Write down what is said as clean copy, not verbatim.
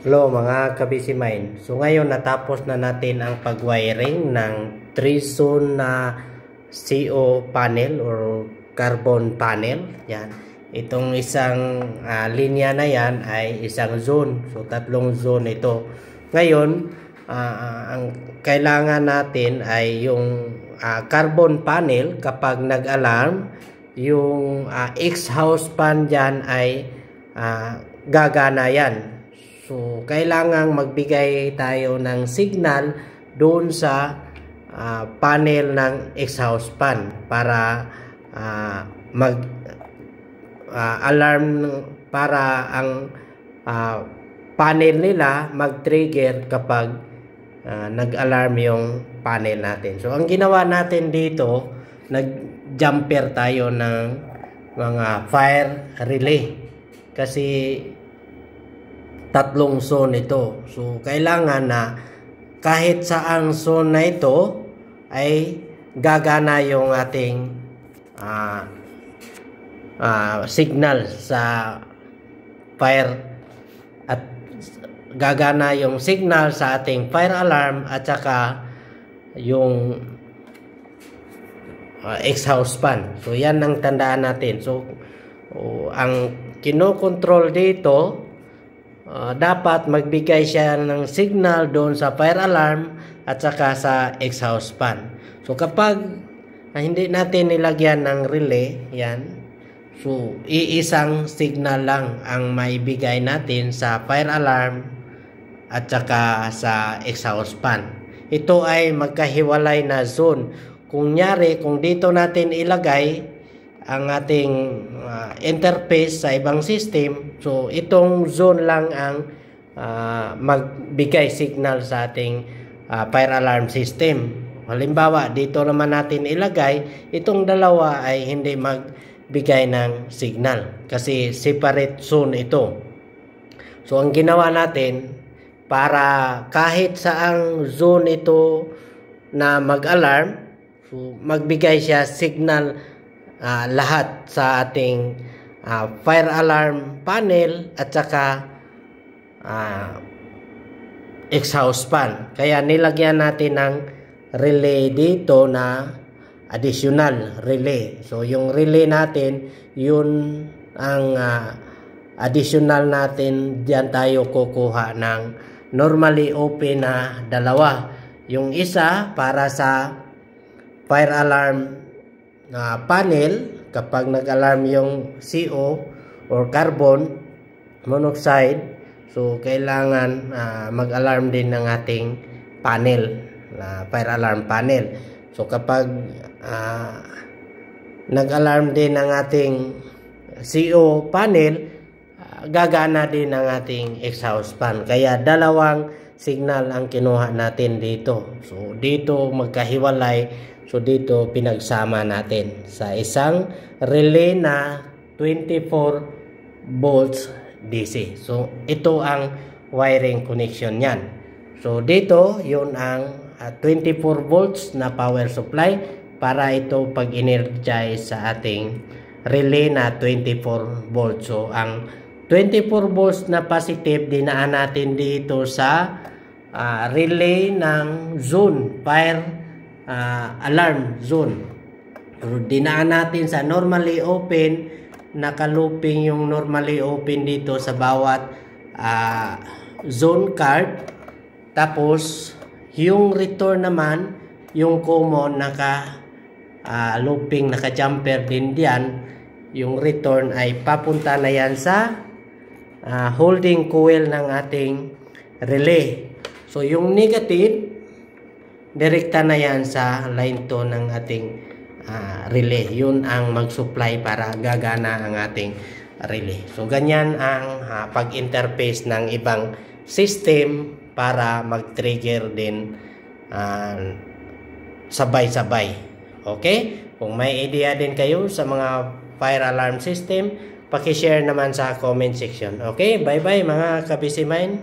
Hello mga kabisi mine. So ngayon natapos na natin ang pag-wiring ng 3-zone na CO panel or carbon panel. Yan. Itong isang linya na yan ay isang zone. So tatlong zone ito. Ngayon, ang kailangan natin ay yung carbon panel kapag nag-alarm, yung exhaust fan dyan ay gagana yan. So, kailangang magbigay tayo ng signal doon sa panel ng exhaust fan para mag-alarm para ang panel nila mag-trigger kapag nag-alarm yung panel natin. So, ang ginawa natin dito, nag-jumper tayo ng mga fire relay kasi tatlong zone ito. So, kailangan na kahit saang zone na ito ay gagana yung ating signal sa fire at gagana yung signal sa ating fire alarm at saka yung exhaust fan. So, yan ang tandaan natin. So, ang kinokontrol dito dapat magbigay siya ng signal doon sa fire alarm at saka sa exhaust fan. So kapag hindi natin nilagyan ng relay, yan. So iisang signal lang ang maibigay natin sa fire alarm at saka sa exhaust fan. Ito ay magkahiwalay na zone. Kung dito natin ilagay ang ating interface sa ibang system, so itong zone lang ang magbigay signal sa ating fire alarm system. Halimbawa, dito naman natin ilagay, itong dalawa ay hindi magbigay ng signal kasi separate zone ito. So ang ginawa natin, para kahit saang zone ito na mag-alarm, so magbigay siya signal lahat sa ating fire alarm panel at saka exhaust fan. Kaya nilagyan natin ng relay dito na additional relay. So yung relay natin, yun ang additional natin. Diyan tayo kukuha ng normally open na dalawa. Yung isa para sa fire alarm panel kapag nag-alarm yung CO or carbon monoxide, so kailangan mag-alarm din ng ating panel, fire alarm panel. So kapag nag-alarm din ng ating CO panel, gagana din ng ating exhaust fan. Kaya dalawang signal ang kinuha natin dito. So dito magkahiwalay. So dito pinagsama natin sa isang relay na 24 volts DC. So ito ang wiring connection niyan. So dito yun ang 24 volts na power supply para ito pag-energize sa ating relay na 24 volts. So ang 24 volts na positive dinaan natin dito sa relay ng zone fire alarm zone. Dinaan natin sa normally open, nakaluping yung normally open dito sa bawat zone card. Tapos yung return naman, yung common looping, naka-jumper din diyan. Yung return ay papunta na yan sa holding coil ng ating relay. So yung negative, direkta na yan sa line 2 ng ating relay. Yun ang mag-supply para gagana ang ating relay. So ganyan ang pag-interface ng ibang system para mag-trigger din sabay-sabay. Okay? Kung may idea din kayo sa mga fire alarm system, paki-share naman sa comment section. Okay? Bye-bye mga kabisi mine.